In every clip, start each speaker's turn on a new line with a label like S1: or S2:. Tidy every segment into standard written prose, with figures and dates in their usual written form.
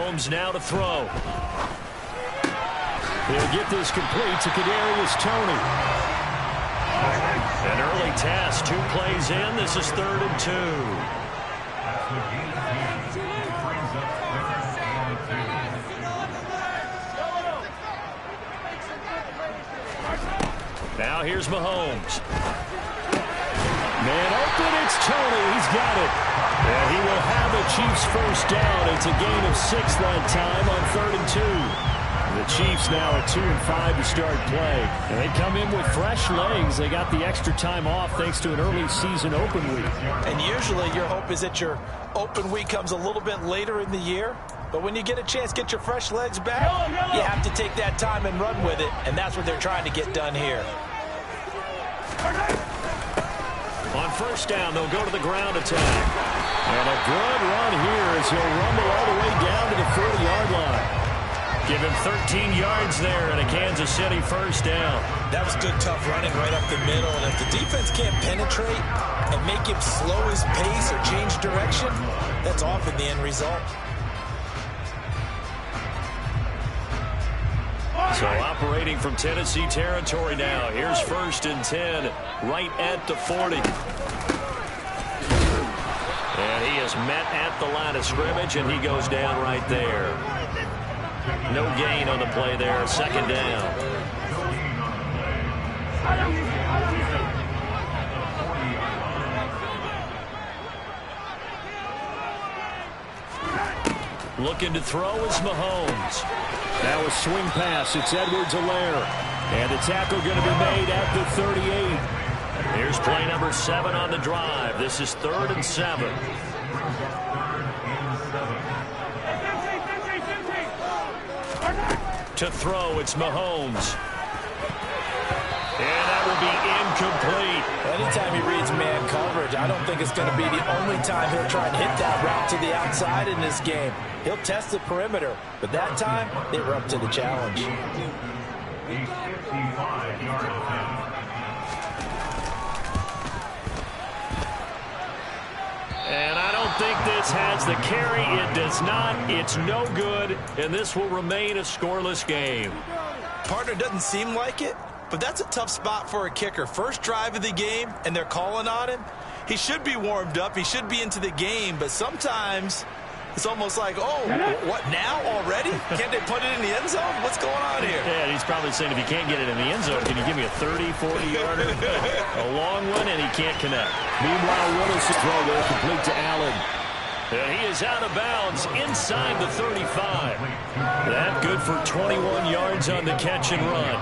S1: Mahomes now to throw. He'll get this complete to Kadarius Toney. An early task, 2 plays in. This is 3rd and 2. Now here's Mahomes. Man open, it's Toney. He's got it. And he will have the Chiefs first down. It's a gain of 6 that time on 3rd and 2. The Chiefs now at 2-5 to start play. And they come in with fresh legs. They got the extra time off thanks to an early season open week.
S2: And usually your hope is that your open week comes a little bit later in the year. But when you get a chance to get your fresh legs back, you have to take that time and run with it. And that's what they're trying to get done here.
S1: On first down, they'll go to the ground attack. And a good run here as he'll rumble all the way down to the 40-yard line. Give him 13 yards there and a Kansas City first down.
S2: That was good, tough running right up the middle. And if the defense can't penetrate and make him slow his pace or change direction, that's often the end result.
S1: So operating from Tennessee territory now. Here's 1st and 10 right at the 40. And he is met at the line of scrimmage, and he goes down right there. No gain on the play there. 2nd down. Looking to throw is Mahomes. Now a swing pass. It's Edwards-Helaire. And the tackle going to be made at the 38. Here's play number 7 on the drive. This is 3rd and 7. To throw, it's Mahomes. And that will be incomplete.
S2: Anytime he reads man coverage, I don't think it's going to be the only time he'll try and hit that route to the outside in this game. He'll test the perimeter, but that time, they were up to the challenge.
S1: And I don't think this has the carry. It does not. It's no good, and this will remain a scoreless game.
S2: Partner doesn't seem like it, but that's a tough spot for a kicker. First drive of the game, and they're calling on him. He should be warmed up. He should be into the game, but sometimes it's almost like, oh, what now already? Can't they put it in the end zone? What's going on here?
S1: Yeah, he's probably saying if you can't get it in the end zone, can you give me a 30, 40-yarder? A long one, and he can't connect.
S3: Meanwhile, Willis' throw there complete to Allen.
S1: And he is out of bounds inside the 35. That good for 21 yards on the catch and run.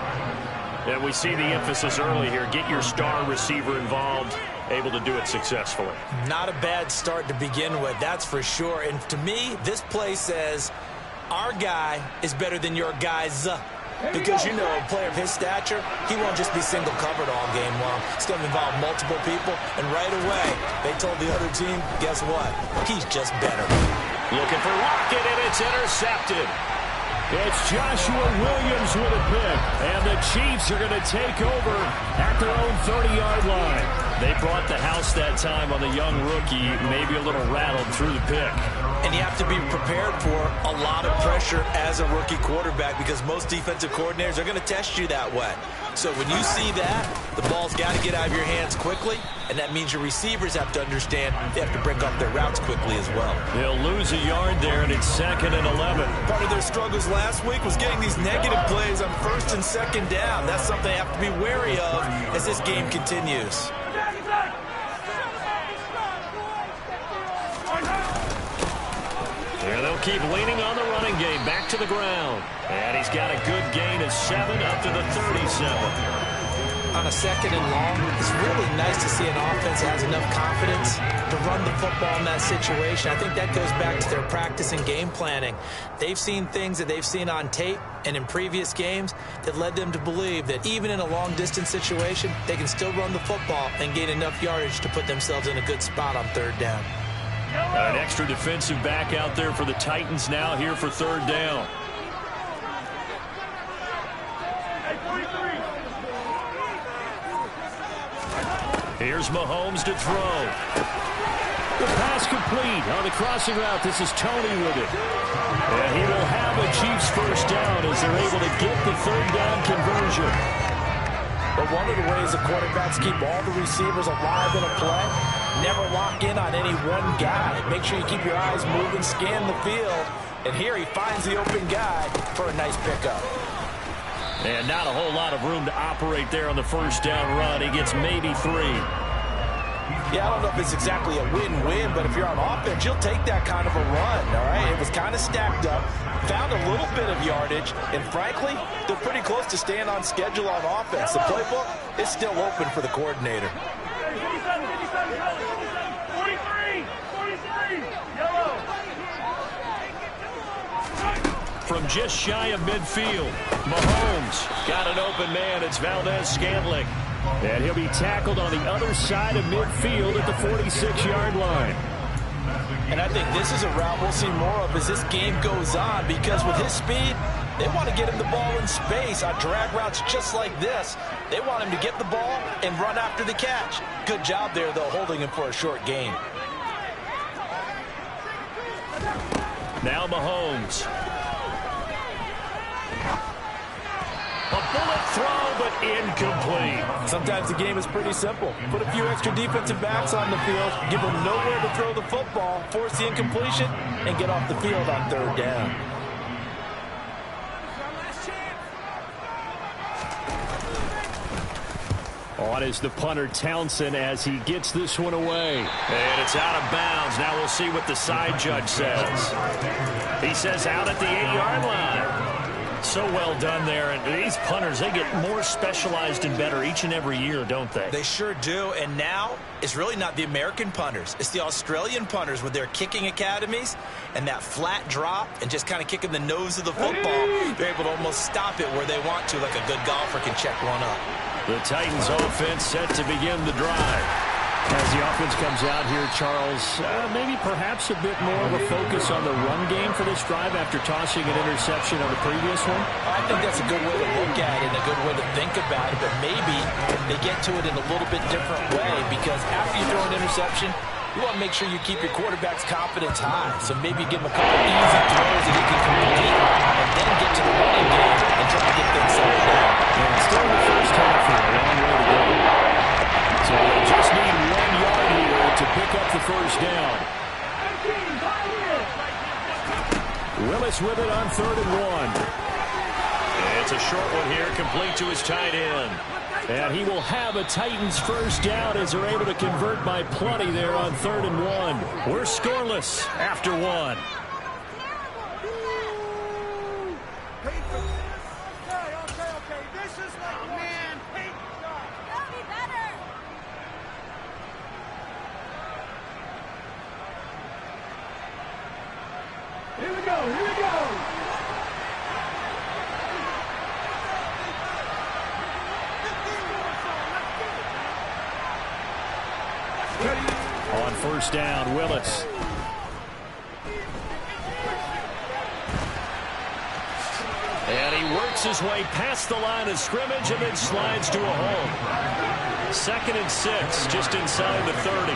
S1: And we see the emphasis early here. Get your star receiver involved. Able to do it successfully.
S2: Not a bad start to begin with, that's for sure. And to me, this play says our guy is better than your guys. Because, you know, a player of his stature, he won't just be single covered all game long. It's going to involve multiple people. And right away, they told the other team, guess what? He's just better.
S1: Looking for Lockett, and it's intercepted.
S3: It's Joshua Williams with a pick.
S1: And the Chiefs are going to take over at their own 30-yard line. They brought the house that time on the young rookie, maybe a little rattled through the pick.
S2: And you have to be prepared for a lot of pressure as a rookie quarterback because most defensive coordinators are going to test you that way. So when you see that, the ball's got to get out of your hands quickly, and that means your receivers have to understand they have to break up their routes quickly as well.
S1: They'll lose a yard there, and it's 2nd and 11.
S2: Part of their struggles last week was getting these negative plays on 1st and 2nd down. That's something they have to be wary of as this game continues.
S1: And they'll keep leaning on the running game. Back to the ground. And he's got a good gain of 7 up to the 37.
S2: On a 2nd and long, it's really nice to see an offense that has enough confidence to run the football in that situation. I think that goes back to their practice and game planning. They've seen things that they've seen on tape and in previous games that led them to believe that even in a long-distance situation, they can still run the football and gain enough yardage to put themselves in a good spot on 3rd down.
S1: An extra defensive back out there for the Titans now here for 3rd down. Here's Mahomes to throw. The pass complete on the crossing route. This is Tony with it. And he will have a Chiefs first down as they're able to get the third down conversion.
S2: But one of the ways the quarterbacks keep all the receivers alive in a play, never lock in on any one guy. Make sure you keep your eyes moving, scan the field. And here he finds the open guy for a nice pickup.
S1: And not a whole lot of room to operate there on the first down run. He gets maybe 3.
S2: Yeah, I don't know if it's exactly a win-win, but if you're on offense, you'll take that kind of a run, all right? It was kind of stacked up, found a little bit of yardage, and frankly, they're pretty close to staying on schedule on offense. The playbook is still open for the coordinator.
S3: 43, yellow.
S1: From just shy of midfield, Mahomes got an open man. It's Valdez-Scantling. And he'll be tackled on the other side of midfield at the 46-yard line.
S2: And I think this is a route we'll see more of as this game goes on, because with his speed, they want to get him the ball in space on drag routes just like this. They want him to get the ball and run after the catch. Good job there, though, holding him for a short gain.
S1: Now Mahomes. A bullet throw, but incomplete.
S2: Sometimes the game is pretty simple. Put a few extra defensive backs on the field, give them nowhere to throw the football, force the incompletion, and get off the field on third down.
S1: On is the punter, Townsend, as he gets this one away. And it's out of bounds. Now we'll see what the side judge says. He says out at the 8-yard line. So well done there. And these punters, they get more specialized and better each and every year, don't they?
S2: They sure do. And now it's really not the American punters. It's the Australian punters with their kicking academies and that flat drop and just kind of kicking the nose of the football. They're able to almost stop it where they want to, like a good golfer can check one up.
S1: The Titans offense set to begin the drive. As the offense comes out here, Charles, maybe perhaps a bit more of a focus on the run game for this drive after tossing an interception on the previous one?
S2: I think that's a good way to look at it and a good way to think about it, but maybe they get to it in a little bit different way, because after you throw an interception, you want to make sure you keep your quarterback's confidence high. So maybe give him a couple easy throws that he can complete and then get to the running game and try to get things settled down.
S1: And still in the first half here, a long way to go. So they just need 1 yard here to pick up the first down. Willis with it on 3rd and 1. It's a short one here, complete to his tight end. And he will have a Titans first down as they're able to convert by plenty there on 3rd and 1. We're scoreless after 1.
S3: Here we go, here we go.
S1: On first down, Willis. And he works his way past the line of scrimmage and then slides to a hole. 2nd and 6, just inside the 30.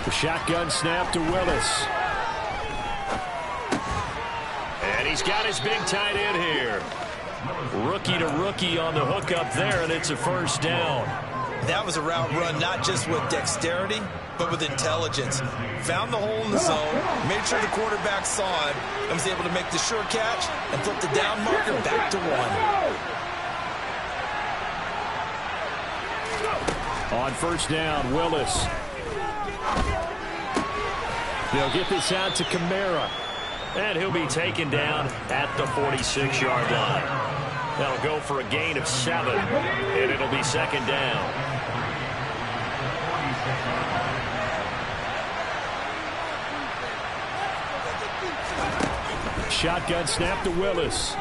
S1: The shotgun snap to Willis. And he's got his big tight end here. Rookie to rookie on the hook up there, and it's a first down.
S2: That was a route run not just with dexterity, but with intelligence. Found the hole in the zone, made sure the quarterback saw it, and was able to make the sure catch and flip the down marker back to 1.
S1: On first down, Willis. They'll get this out to Kamara. And he'll be taken down at the 46-yard line. That'll go for a gain of 7, and it'll be 2nd down. Shotgun snap to Willis.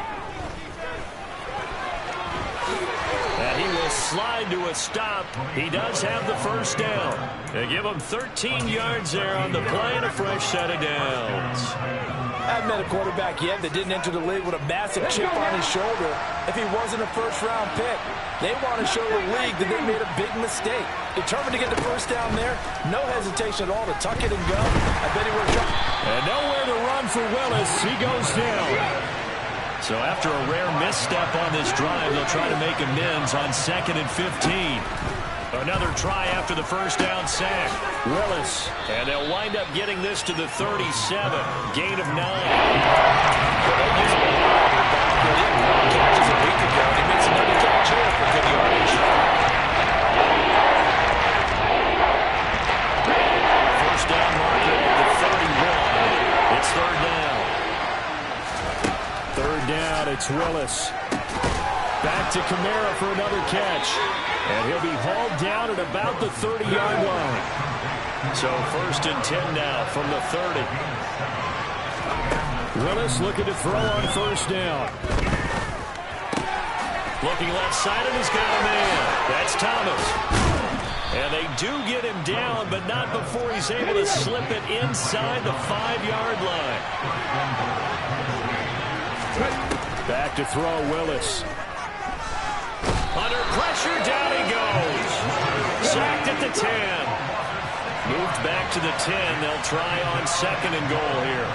S1: And he will slide to a stop. He does have the first down. They give him 13 yards there on the play and a fresh set of downs.
S2: I haven't met a quarterback yet that didn't enter the league with a massive chip on his shoulder if he wasn't a first-round pick. They want to show the league that they made a big mistake. Determined to get the first down there. No hesitation at all to tuck it and go. I bet he worked out.
S1: And nowhere to run for Willis. He goes down. So after a rare misstep on this drive, they'll try to make amends on 2nd and 15. Another try after the first down sack. Willis. And they'll wind up getting this to the 37. Gain of 9.
S2: Catches a week ago. He makes another catch here for good yardage.
S1: First down marker at the 31. It's third down. Third down, it's Willis. Back to Kamara for another catch. And he'll be hauled down at about the 30-yard line. So 1st and 10 now from the 30. Willis looking to throw on first down. Looking left side, and he's got a man. That's Thomas. And they do get him down, but not before he's able to slip it inside the 5-yard line. Back to throw, Willis. Under pressure, down he goes. Sacked at the 10. Moved back to the 10. They'll try on 2nd and goal here.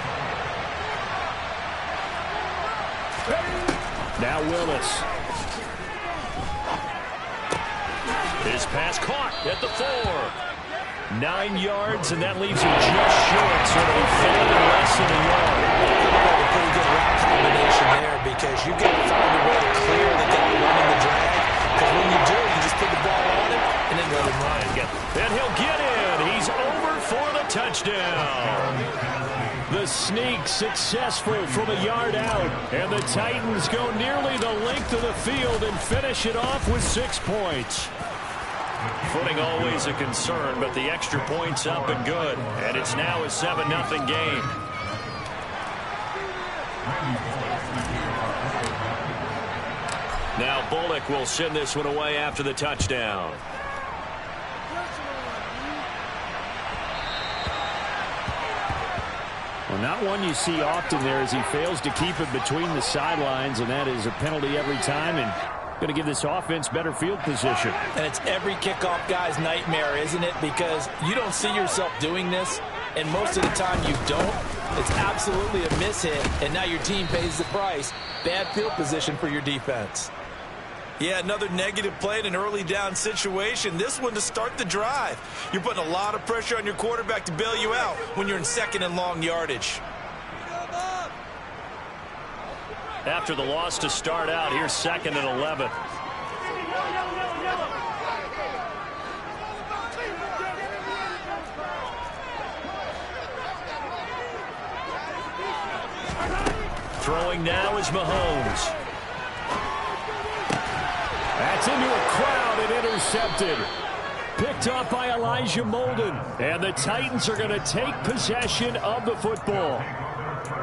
S1: Now Willis. His pass caught at the 4. 9 yards, and that leaves him just short, so it'll be fairly less than a yard.
S2: A pretty good route combination there because you got to find a way to clear the guy running the drag. Because when you do, you just put the ball on him and then let him run.
S1: And he'll get in. He's over for the touchdown. The sneak successful from a yard out. And the Titans go nearly the length of the field and finish it off with 6 points. Footing always a concern, but the extra point's up and good. And it's now a 7-0 game. Now Bullock will send this one away after the touchdown. Well, not one you see often there as he fails to keep it between the sidelines, and that is a penalty every time, and going to give this offense better field position.
S2: And it's every kickoff guy's nightmare, isn't it? Because you don't see yourself doing this, and most of the time you don't. It's absolutely a mishit, and now your team pays the price. Bad field position for your defense. Yeah, another negative play in an early down situation. This one to start the drive. You're putting a lot of pressure on your quarterback to bail you out when you're in 2nd and long yardage.
S1: After the loss to start out, here's 2nd and 11. Throwing now is Mahomes. That's into a crowd and intercepted. Picked up by Elijah Molden. And the Titans are going to take possession of the football.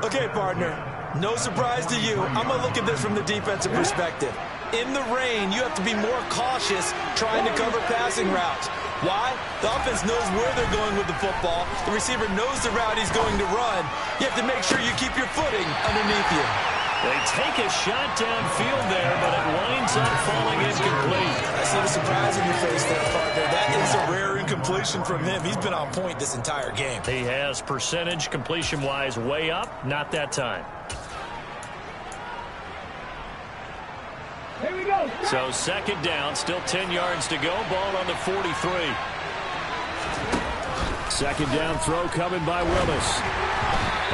S2: Okay, partner. No surprise to you. I'm going to look at this from the defensive perspective. In the rain, you have to be more cautious trying to cover passing routes. Why? The offense knows where they're going with the football. The receiver knows the route he's going to run. You have to make sure you keep your footing underneath you.
S1: They take a shot downfield there, but it winds up falling incomplete.
S2: I see the surprise in your face there, partner. That is a rare incompletion from him. He's been on point this entire game.
S1: He has percentage completion-wise way up, not that time.
S3: Here we go.
S1: So 2nd down, still 10 yards to go. Ball on the 43. 2nd down throw coming by Willis.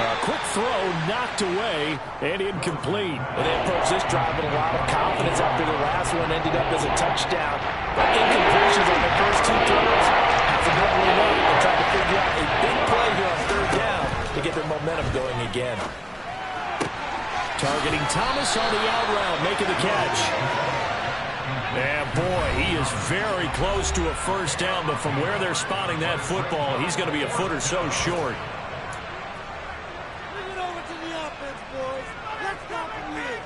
S1: A quick throw knocked away and incomplete.
S2: Well, they approached this drive with a lot of confidence after the last one ended up as a touchdown. But incompletions on their first 2 throws has a good way up. They're trying to figure out a big play here on 3rd down to get their momentum going again.
S1: Targeting Thomas on the out route, making the catch. And boy, he is very close to a first down, but from where they're spotting that football, he's going to be a foot or so short.
S3: Bring it over to the offense, boys. Let's stop from here.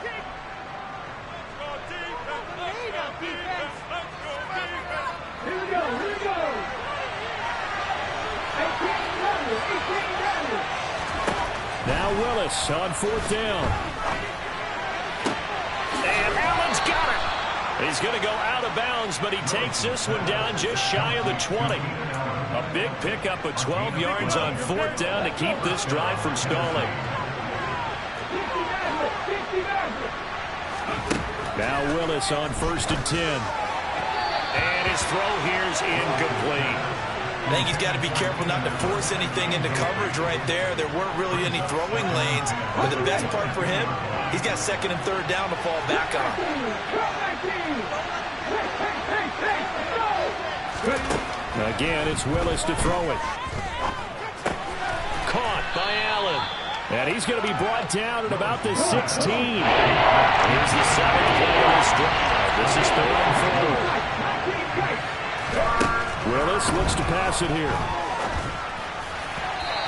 S1: Willis on 4th down. And Allen's got it. He's going to go out of bounds, but he takes this one down just shy of the 20. A big pickup of 12 yards on 4th down to keep this drive from stalling. Now Willis on 1st and 10. And his throw here is incomplete.
S2: I think he's got to be careful not to force anything into coverage right there. There weren't really any throwing lanes. But the best part for him, he's got 2nd and 3rd down to fall back on.
S1: Again, it's Willis to throw it. Caught by Allen. And he's going to be brought down at about the 16. Here's the 7th play of this drive. This is 3rd and 4. Willis looks to pass it here.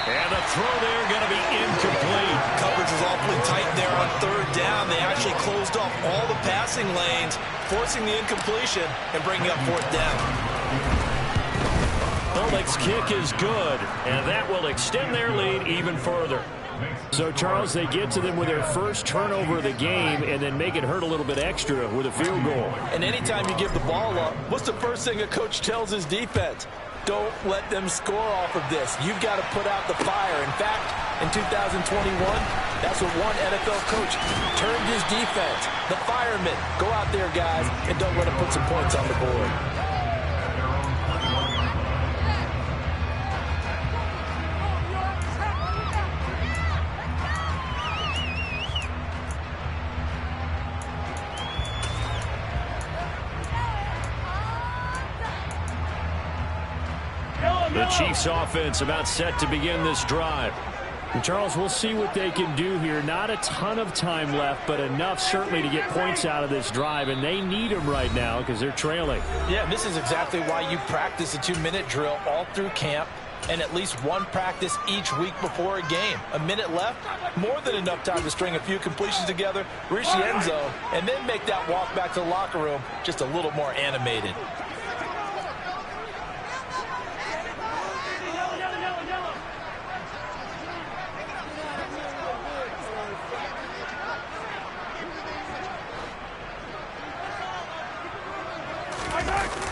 S1: And the throw there going to be incomplete.
S2: Coverage was awfully tight there on 3rd down. They actually closed off all the passing lanes, forcing the incompletion and bringing up 4th down.
S1: Holnick's kick is good, and that will extend their lead even further. So, Charles, they get to them with their first turnover of the game and then make it hurt a little bit extra with a field goal.
S2: And anytime you give the ball up, what's the first thing a coach tells his defense? Don't let them score off of this. You've got to put out the fire. In fact, in 2021, that's what one NFL coach termed his defense. The firemen. Go out there, guys, and don't let them put some points on the board.
S1: The Chiefs offense about set to begin this drive. And Charles, we'll see what they can do here. Not a ton of time left, but enough certainly to get points out of this drive, and they need them right now because they're trailing.
S2: Yeah, this is exactly why you practice a 2-minute drill all through camp and at least one practice each week before a game. A minute left, more than enough time to string a few completions together, reach the end zone, and then make that walk back to the locker room just a little more animated.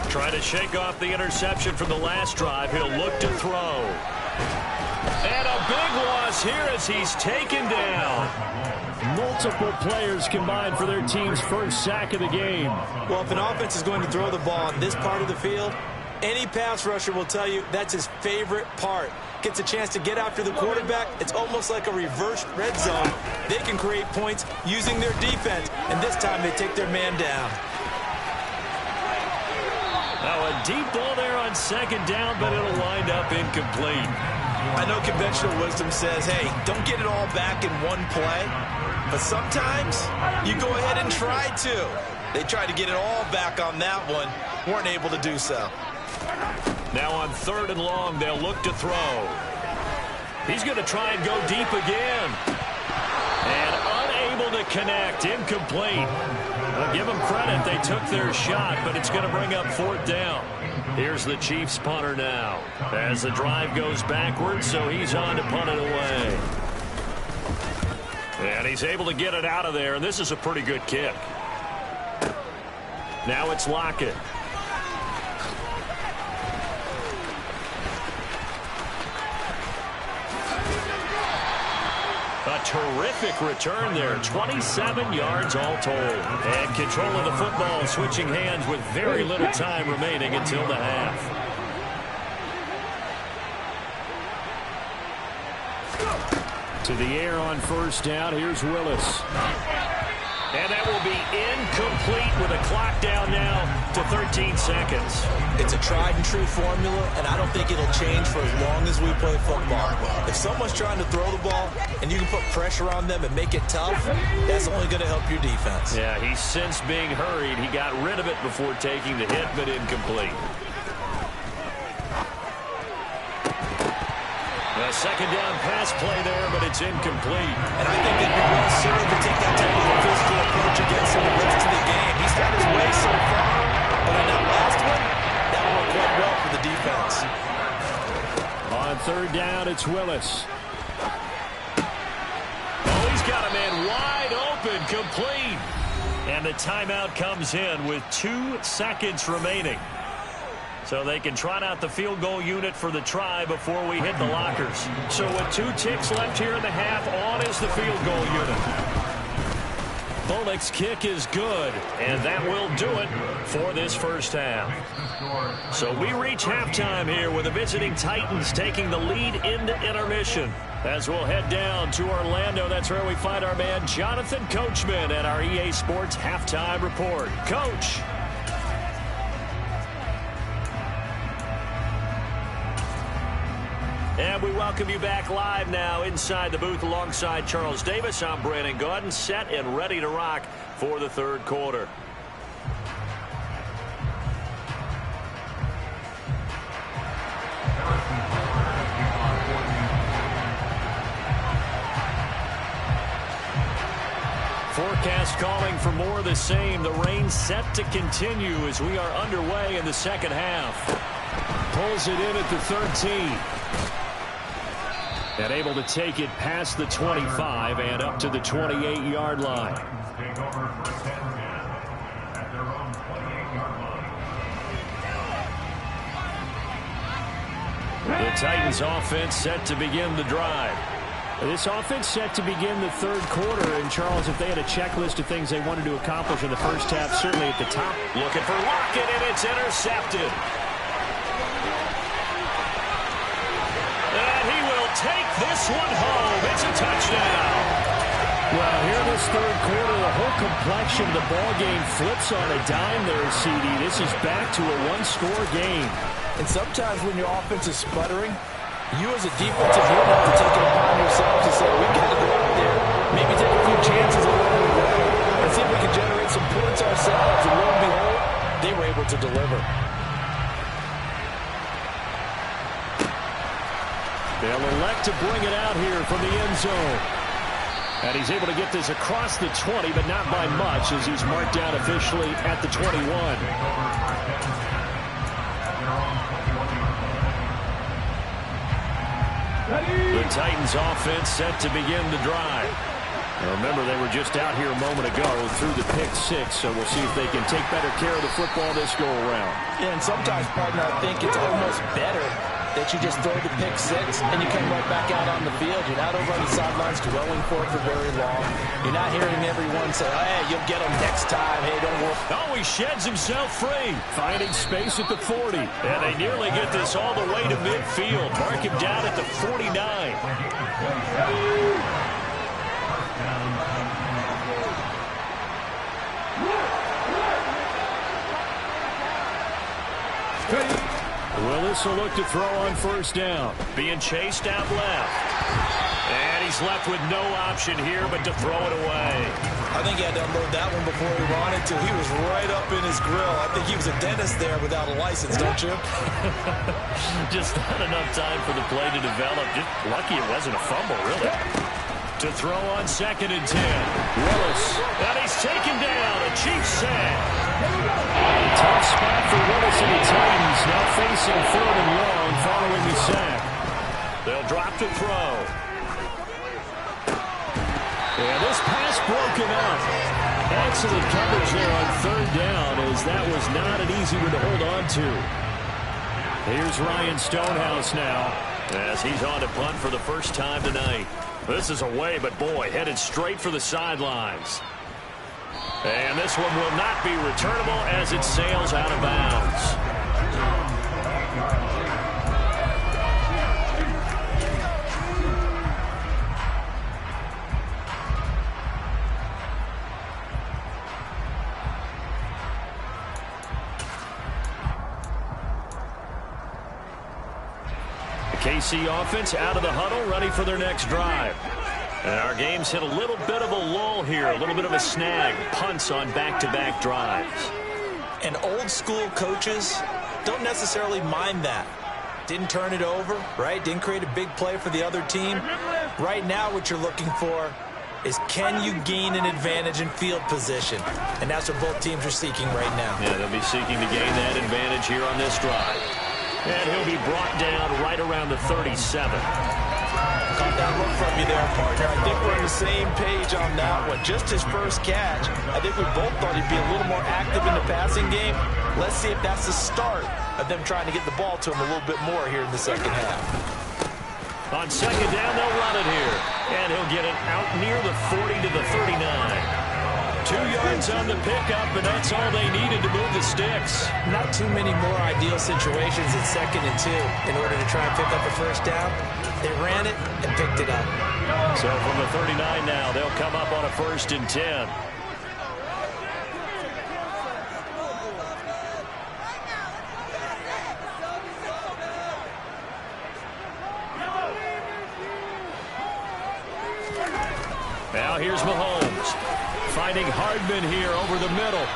S1: Trying to shake off the interception from the last drive. He'll look to throw. And a big loss here as he's taken down. Multiple players combined for their team's first sack of the game.
S2: Well, if an offense is going to throw the ball on this part of the field, any pass rusher will tell you that's his favorite part. Gets a chance to get after the quarterback. It's almost like a reverse red zone. They can create points using their defense, and this time they take their man down.
S1: Now a deep ball there on 2nd down, but it'll wind up incomplete.
S2: I know conventional wisdom says, hey, don't get it all back in one play. But sometimes you go ahead and try to. They tried to get it all back on that one. Weren't able to do so.
S1: Now on 3rd and long, they'll look to throw. He's going to try and go deep again. And unable to connect. Incomplete. I'll give them credit. They took their shot, but it's going to bring up 4th down. Here's the Chiefs punter now. As the drive goes backwards, so he's on to punt it away. And he's able to get it out of there, and this is a pretty good kick. Now it's Lockett. A terrific return there. 27 yards all told. And control of the football switching hands with very little time remaining until the half. To the air on 1st down. Here's Willis. And that will be incomplete with a clock down now to 13 seconds.
S2: It's a tried and true formula, and I don't think it'll change for as long as we play football. If someone's trying to throw the ball and you can put pressure on them and make it tough, that's only going to help your defense.
S1: Yeah, he's since being hurried. He got rid of it before taking the hit, but incomplete. A 2nd down pass play there, but it's incomplete.
S2: And I think they'd be well suited to take that type of a physical approach against him the rest of the game. He's got his way so far, but on that last one, that worked quite well for the defense.
S1: On 3rd down, it's Willis. got a man wide open, complete. And the timeout comes in with 2 seconds remaining. So they can trot out the field goal unit for the try before we hit the lockers. So with 2 ticks left here in the half, on is the field goal unit. Bullock's kick is good, and that will do it for this first half. So we reach halftime here with the visiting Titans taking the lead into intermission. As we'll head down to Orlando, that's where we find our man Jonathan Coachman at our EA Sports Halftime Report. Coach. And we welcome you back live now inside the booth alongside Charles Davis. I'm Brandon Gaudin, set and ready to rock for the third quarter. Forecast calling for more of the same. The rain set to continue as we are underway in the second half. Pulls it in at the 13. And able to take it past the 25 and up to the 28-yard line. The Titans offense set to begin the drive. This offense set to begin the third quarter. And, Charles, if they had a checklist of things they wanted to accomplish in the first half, certainly at the top. Looking for Lockett, and it's intercepted. Take this one home. It's a touchdown. Well, here in this third quarter, the whole complexion of the ball game flips on a dime there, CD. This is back to a one-score game.
S2: And sometimes when your offense is sputtering, you as a defensive unit have to take it upon yourself to say, we've got to go out there, maybe take a few chances along the way, and see if we can generate some points ourselves. And lo and behold, they were able to deliver.
S1: They'll elect to bring it out here from the end zone. And he's able to get this across the 20, but not by much, as he's marked down officially at the 21. The Titans offense set to begin the drive. Now remember, they were just out here a moment ago through the pick 6, so we'll see if they can take better care of the football this go-around.
S2: Yeah, and sometimes, partner, I think it's almost better that you just throw the pick 6 and you come right back out on the field. You're not over on the sidelines dwelling for it for very long. You're not hearing everyone say, hey, you'll get them next time. Hey, don't worry.
S1: Oh, he sheds himself free. Finding space at the 40. And they nearly get this all the way to midfield. Mark him down at the 49. Willis will look to throw on first down. Being chased out left. And he's left with no option here but to throw it away.
S2: I think he had to unload that one before he wanted to. He was right up in his grill. I think he was a dentist there without a license, don't you?
S1: Just not enough time for the play to develop. Just lucky it wasn't a fumble, really. To throw on 2nd and 10. Willis. And he's taken down. A Chiefs sack. Tough spot for Willis and the Titans. Now facing 3rd and long following the sack. They'll drop to throw. And this pass broken up. Excellent coverage there on 3rd down, as that was not an easy one to hold on to. Here's Ryan Stonehouse now, as he's on to punt for the first time tonight. This is away, but boy, headed straight for the sidelines. And this one will not be returnable as it sails out of bounds. The KC offense out of the huddle, ready for their next drive. And our game's hit a little bit of a lull here, a little bit of a snag. Punts on back-to-back drives.
S2: And old school coaches don't necessarily mind that. Didn't turn it over, right? Didn't create a big play for the other team. Right now what you're looking for is, can you gain an advantage in field position? And that's what both teams are seeking right now.
S1: Yeah, they'll be seeking to gain that advantage here on this drive. And he'll be brought down right around the 37.
S2: Caught that look from you there, partner. I think we're on the same page on that one. Just his first catch, I think we both thought he'd be a little more active in the passing game. Let's see if that's the start of them trying to get the ball to him a little bit more here in the second half.
S1: On second down, they'll run it here. And he'll get it out near the 40 to the 39. 2 yards on the pickup, and that's all they needed to move the sticks.
S2: Not too many more ideal situations at 2nd and 2 in order to try and pick up a first down. They ran it and picked it up.
S1: So from the 39 now, they'll come up on a 1st and 10. Now here's Mahomes. Finding Hardman here over the middle.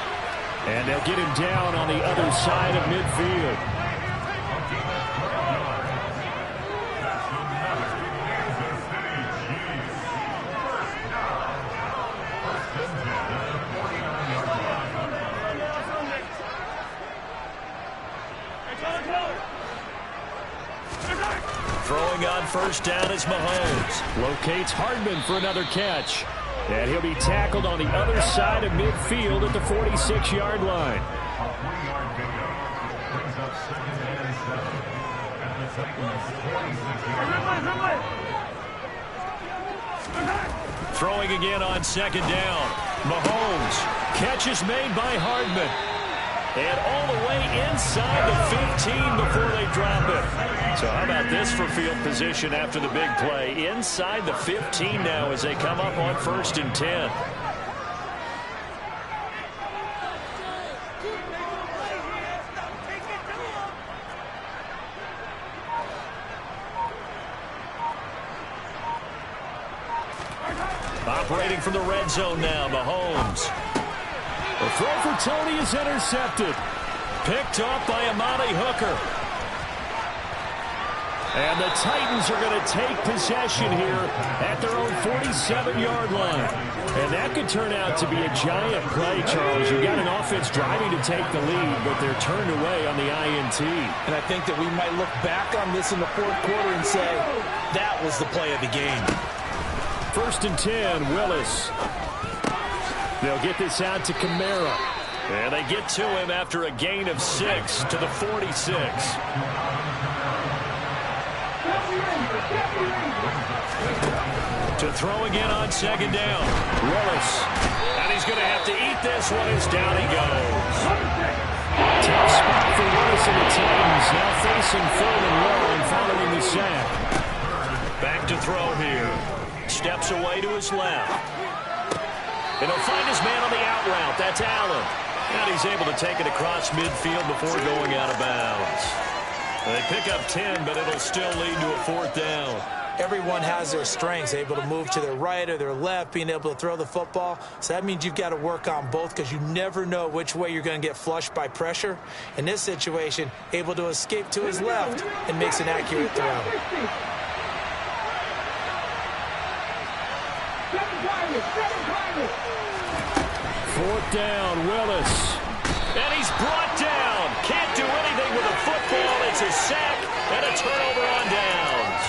S1: And they'll get him down on the other side of midfield. Throwing on 1st down is Mahomes. Locates Hardman for another catch. And he'll be tackled on the other side of midfield at the 46-yard line. Throwing again on 2nd down. Mahomes. Catch is made by Hardman. And all the way inside the 15 before they drop it. So how about this for field position after the big play? Inside the 15 now as they come up on 1st and 10. Operating from the red zone now, Mahomes. The throw for Tony is intercepted. Picked off by Amani Hooker. And the Titans are going to take possession here at their own 47-yard line. And that could turn out to be a giant play, Charles. You've got an offense driving to take the lead, but they're turned away on the INT.
S2: And I think that we might look back on this in the 4th quarter and say, that was the play of the game.
S1: 1st and 10, Willis. They'll get this out to Kamara. And they get to him after a gain of 6 to the 46. To throw again on 2nd down. Willis. And he's going to have to eat this one as down he goes. Tough spot for Willis and the Titans. Now facing 3rd and long following the sack. Back to throw here. Steps away to his left. And he'll find his man on the out route. That's Allen. And he's able to take it across midfield before going out of bounds. They pick up 10, but it'll still lead to a 4th down.
S2: Everyone has their strengths, able to move to their right or their left, being able to throw the football. So that means you've got to work on both because you never know which way you're going to get flushed by pressure. In this situation, able to escape to his left and makes an accurate throw.
S1: Fourth down, Willis. And he's brought down. Can't do anything with the football. It's a sack and a turnover on downs.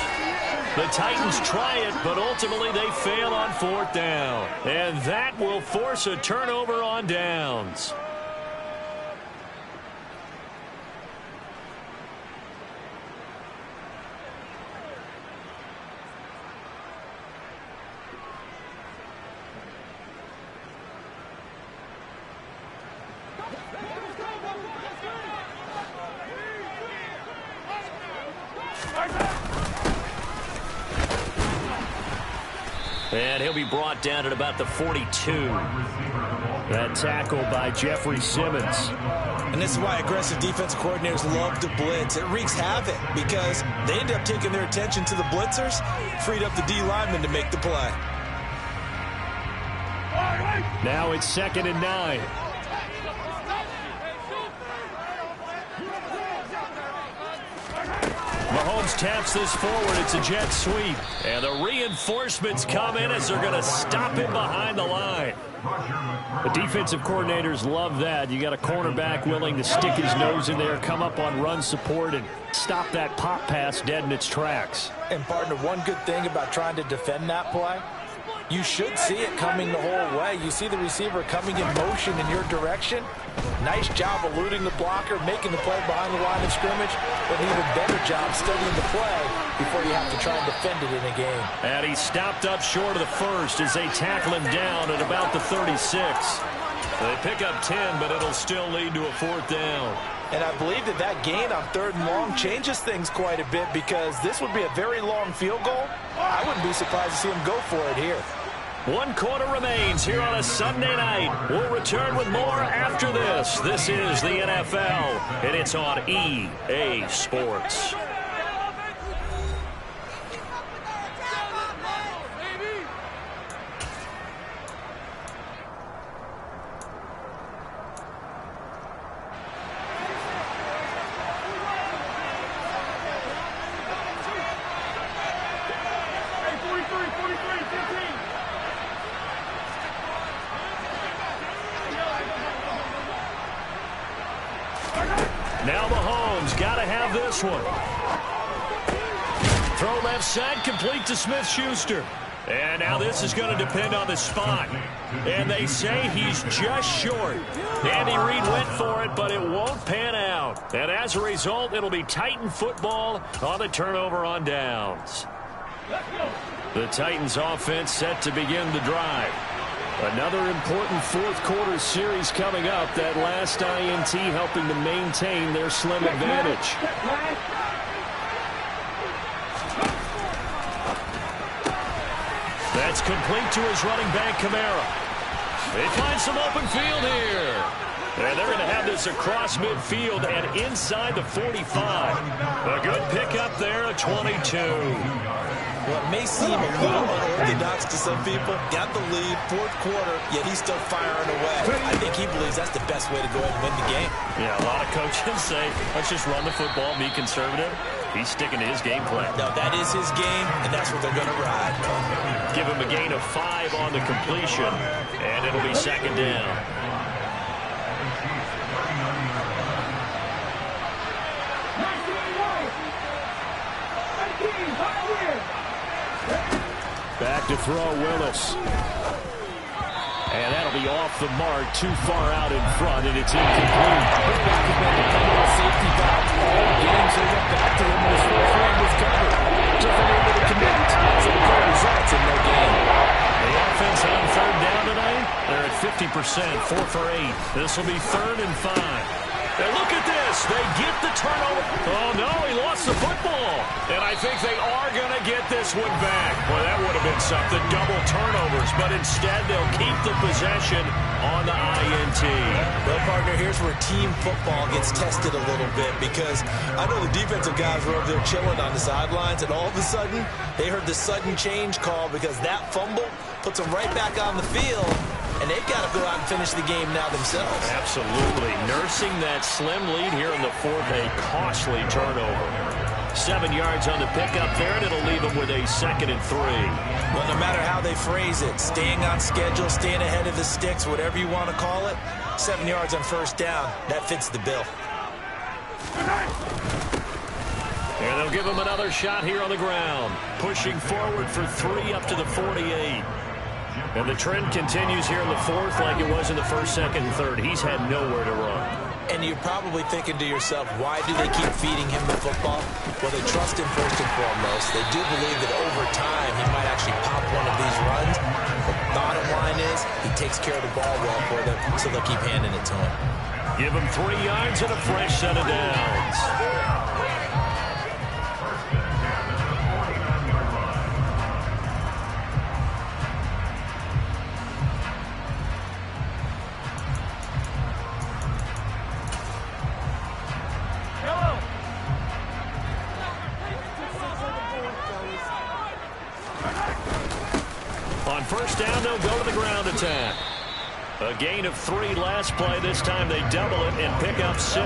S1: The Titans try it, but ultimately they fail on 4th down. And that will force a turnover on downs. And he'll be brought down at about the 42. That tackle by Jeffrey Simmons.
S2: And this is why aggressive defensive coordinators love to blitz. It wreaks havoc because they end up taking their attention to the blitzers, freed up the D lineman to make the play.
S1: Now it's 2nd and 9. Mahomes taps this forward. It's a jet sweep. And the reinforcements come in as they're going to stop him behind the line. The defensive coordinators love that. You got a cornerback willing to stick his nose in there, come up on run support, and stop that pop pass dead in its tracks.
S2: And, partner, one good thing about trying to defend that play, you should see it coming the whole way. You see the receiver coming in motion in your direction. Nice job eluding the blocker, making the play behind the line of scrimmage, but an even better job studying the play before you have to try and defend it in a game.
S1: And he stopped up short of the first as they tackle him down at about the 36. They pick up 10, but it'll still lead to a 4th down.
S2: And I believe that gain on 3rd and long changes things quite a bit, because this would be a very long field goal. I wouldn't be surprised to see him go for it here.
S1: 1 quarter remains here on a Sunday night. We'll return with more after this. This is the NFL, and it's on EA Sports. Now Mahomes got to have this one. Throw left side, complete to Smith-Schuster. And now this is going to depend on the spot. And they say he's just short. Andy Reid went for it, but it won't pan out. And as a result, it'll be Titan football on the turnover on downs. The Titans offense set to begin the drive. Another important 4th quarter series coming up. That last INT helping to maintain their slim advantage. That's complete to his running back, Kamara. They find some open field here. And they're going to have this across midfield and inside the 45. A good pickup there, a 22.
S2: What may seem a little unorthodox to some people, got the lead, 4th quarter, yet he's still firing away. I think he believes that's the best way to go ahead and win the game.
S1: Yeah, a lot of coaches say, let's just run the football, be conservative. He's sticking to his game plan.
S2: No, that is his game, and that's what they're going to ride.
S1: Give him a gain of 5 on the completion, and it'll be 2nd down. Back to throw Willis. And that'll be off the mark, too far out in front, and it's incomplete.
S2: Safety valve all game, so he went back to him when his first leg was covered. Took a little bit of commit. So the play results in no gain.
S1: The offense on 3rd down tonight, they're at 50%, 4 for 8. This will be 3rd and 5. And look at this. They get the turnover. Oh, no, he lost the football. And I think they are going to get this one back. Well, that would have been something, double turnovers. But instead, they'll keep the possession on the INT.
S2: Well, partner, here's where team football gets tested a little bit, because I know the defensive guys were over there chilling on the sidelines, and all of a sudden, they heard the sudden change call because that fumble puts them right back on the field. And they've got to go out and finish the game now themselves.
S1: Absolutely. Nursing that slim lead here in the 4th, a costly turnover. 7 yards on the pickup there, and it'll leave them with a 2nd and 3.
S2: Well, no matter how they phrase it, staying on schedule, staying ahead of the sticks, whatever you want to call it, 7 yards on 1st down, that fits the bill.
S1: And they'll give him another shot here on the ground. Pushing forward for 3 up to the 48. And the trend continues here in the 4th like it was in the 1st, 2nd, and 3rd. He's had nowhere to run.
S2: And you're probably thinking to yourself, why do they keep feeding him the football? Well, they trust him first and foremost. They do believe that over time he might actually pop one of these runs. The bottom line is he takes care of the ball well for them, so they'll keep handing it to him.
S1: Give him 3 yards and a fresh set of downs. On 1st down, they'll go to the ground attack. A gain of 3 last play. This time they double it and pick up 6.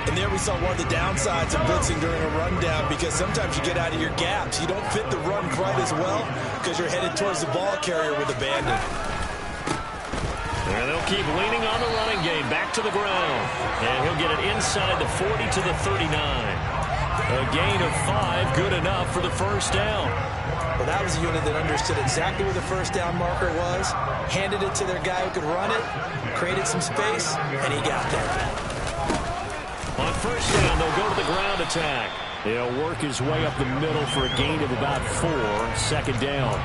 S2: And there we saw one of the downsides of blitzing during a rundown, because sometimes you get out of your gaps. You don't fit the run quite as well because you're headed towards the ball carrier with abandon.
S1: And they'll keep leaning on the running game. Back to the ground. And he'll get it inside the 40 to the 39. A gain of 5, good enough for the first down.
S2: Well, that was a unit that understood exactly where the first down marker was, handed it to their guy who could run it, created some space, and he got there.
S1: On first down, they'll go to the ground attack. He'll work his way up the middle for a gain of about 4, second down.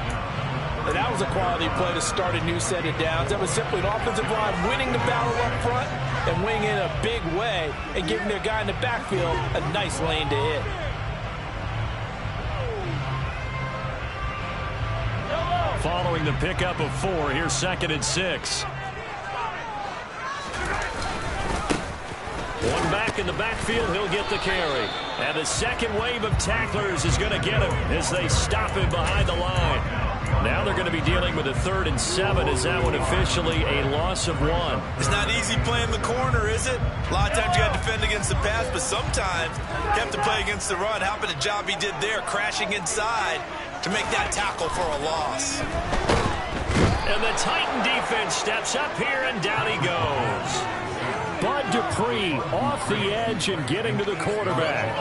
S2: And that was a quality play to start a new set of downs. That was simply an offensive line winning the battle up front and winning in a big way and giving their guy in the backfield a nice lane to hit.
S1: Following the pickup of 4, here's 2nd and 6. One back in the backfield, he'll get the carry. And the second wave of tacklers is going to get him as they stop him behind the line. Now they're going to be dealing with a 3rd and 7. Is that one officially a loss of 1?
S4: It's not easy playing the corner, is it? A lot of times you got to defend against the pass, but sometimes you have to play against the run. How about the job he did there, crashing inside to make that tackle for a loss?
S1: And the Titan defense steps up here, and down he goes. Bud Dupree off the edge and getting to the quarterback.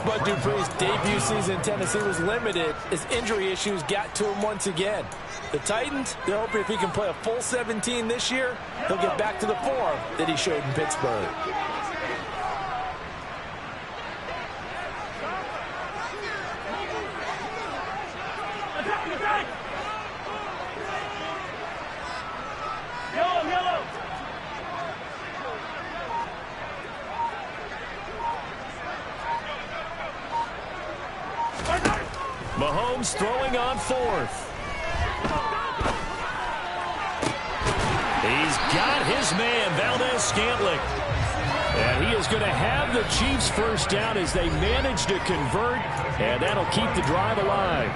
S2: Bud Dupree's debut season in Tennessee was limited as injury issues got to him once again. The Titans, they're hoping if he can play a full 17 this year, he'll get back to the form that he showed in Pittsburgh.
S1: Mahomes throwing on 4th. He's got his man, Valdez-Scantling. And he is going to have the Chiefs first down as they manage to convert, and that'll keep the drive alive.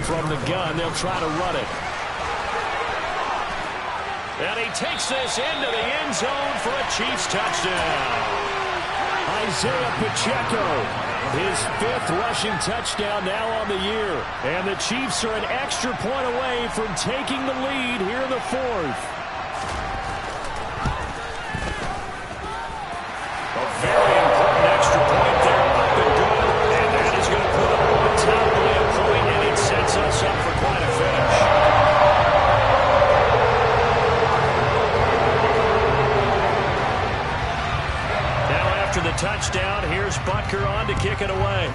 S1: From the gun, they'll try to run it. And he takes this into the end zone for a Chiefs touchdown. Isaiah Pacheco, his 5th rushing touchdown now on the year. And the Chiefs are an extra point away from taking the lead here in the 4th. A very important extra point there, up and good. And that is going to put them on top of the point, and it sets us up for quite a finish. After the touchdown, here's Butker on to kick it away.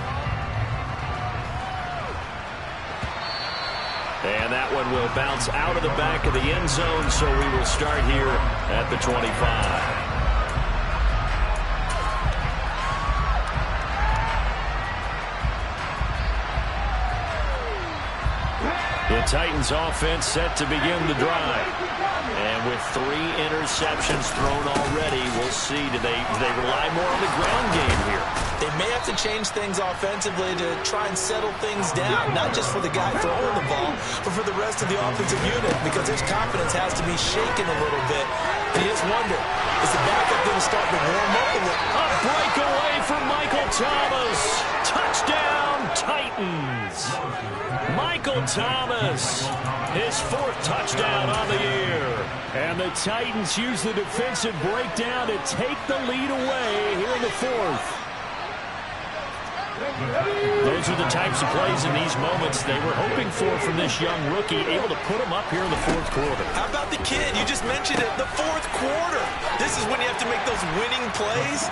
S1: And that one will bounce out of the back of the end zone, so we will start here at the 25. The Titans offense set to begin the drive. And with 3 interceptions thrown already, we'll see. Do they rely more on the ground game here?
S2: They may have to change things offensively to try and settle things down, not just for the guy throwing the ball, but for the rest of the offensive unit, because his confidence has to be shaken a little bit. And you just wonder, is the backup going to start to warm up a little?
S1: A breakaway for Michael Thomas. Touchdown, Titans. Michael Thomas, his 4th touchdown on the year. And the Titans use the defensive breakdown to take the lead away here in the 4th. Those are the types of plays in these moments they were hoping for from this young rookie, able to put him up here in the 4th quarter.
S4: How about the kid? You just mentioned it, the 4th quarter. This is when you have to make those winning plays.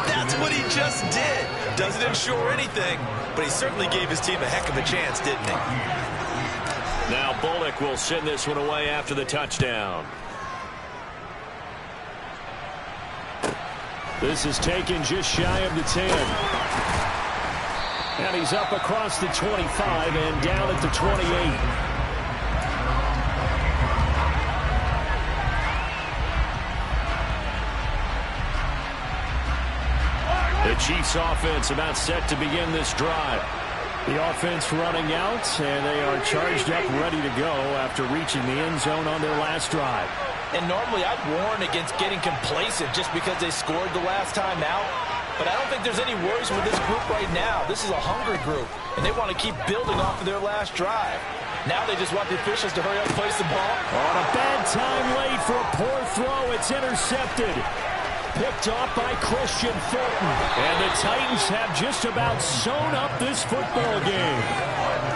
S4: That's what he just did. Doesn't ensure anything, but he certainly gave his team a heck of a chance, didn't he?
S1: Now Bullock will send this one away after the touchdown. This is taken just shy of the 10. And he's up across the 25 and down at the 28. The Chiefs offense about set to begin this drive. The offense running out, and they are charged up, ready to go after reaching the end zone on their last drive.
S2: And normally I'd warn against getting complacent just because they scored the last time out. But I don't think there's any worries with this group right now. This is a hungry group, and they want to keep building off of their last drive. Now they just want the officials to hurry up and place the ball.
S1: On a bad time late for a poor throw. It's intercepted. Picked off by Christian Fulton. And the Titans have just about sewn up this football game.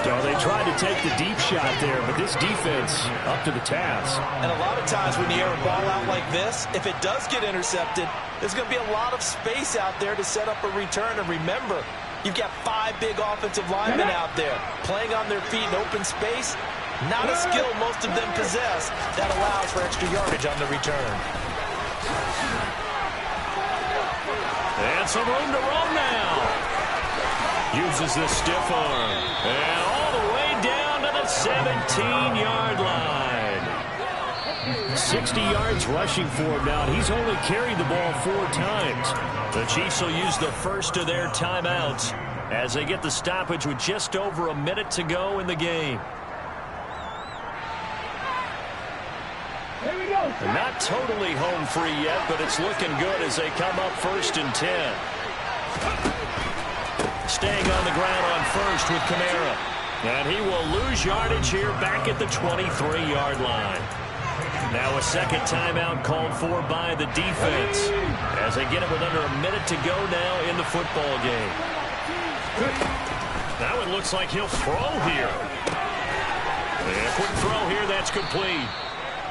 S1: So they tried to take the deep shot there, but this defense up to the task.
S2: And a lot of times when you air a ball out like this, if it does get intercepted, there's going to be a lot of space out there to set up a return. And remember, you've got 5 big offensive linemen out there playing on their feet in open space. Not a skill most of them possess that allows for extra yardage on the return.
S1: And some room to run now. Uses the stiff arm. And all the way down to the 17-yard line. 60 yards rushing for him now. He's only carried the ball 4 times. The Chiefs will use the first of their timeouts as they get the stoppage with just over a minute to go in the game. And not totally home free yet, but it's looking good as they come up 1st and 10. Staying on the ground on first with Kamara. And he will lose yardage here back at the 23-yard line. Now a second timeout called for by the defense as they get it with under a minute to go now in the football game. Now it looks like he'll throw here. And a quick throw here, that's complete.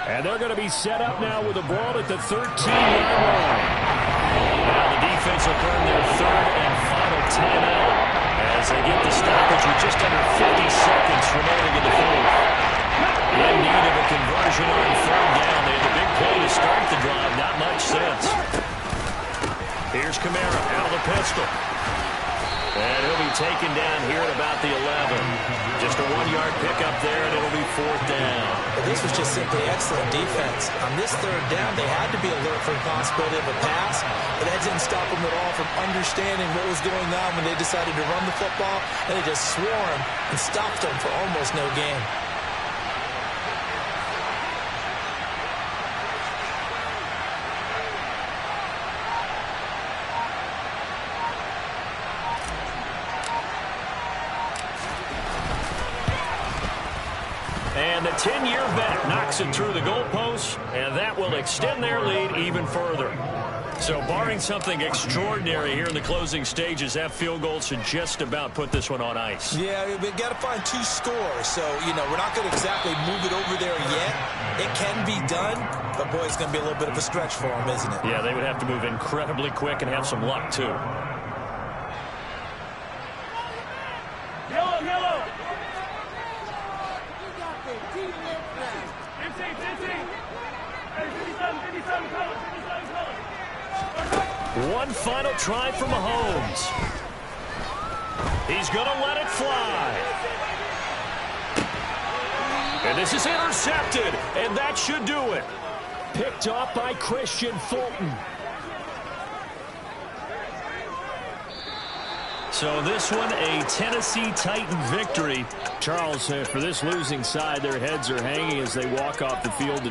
S1: And they're going to be set up now with the ball at the 13-yard line. Now the defense will burn their 3rd and final timeout as they get the stoppage with just under 50 seconds remaining in the 4th. In need of a conversion on 3rd down. They had a big play to start the drive. Not much sense. Here's Kamara out of the pistol. And he'll be taken down here at about the 11. Just a 1-yard pickup there, and it'll be 4th down.
S2: But this was just simply excellent defense. On this 3rd down, they had to be alert for the possibility of a pass, but that didn't stop them at all from understanding what was going on when they decided to run the football, and they just swarmed and stopped them for almost no gain.
S1: And the 10-year vet knocks it through the goalpost, and that will extend their lead even further. So barring something extraordinary here in the closing stages, that field goal should just about put this one on ice.
S2: Yeah, we've got to find 2 scores. So, we're not going to exactly move it over there yet. It can be done, but, boy, it's going to be a little bit of a stretch for them, isn't it?
S1: Yeah, they would have to move incredibly quick and have some luck, too.
S3: Yellow.
S1: One final try for Mahomes. He's going to let it fly. And this is intercepted, and that should do it. Picked off by Christian Fulton. So this one, a Tennessee Titan victory. Charles, for this losing side, their heads are hanging as they walk off the field.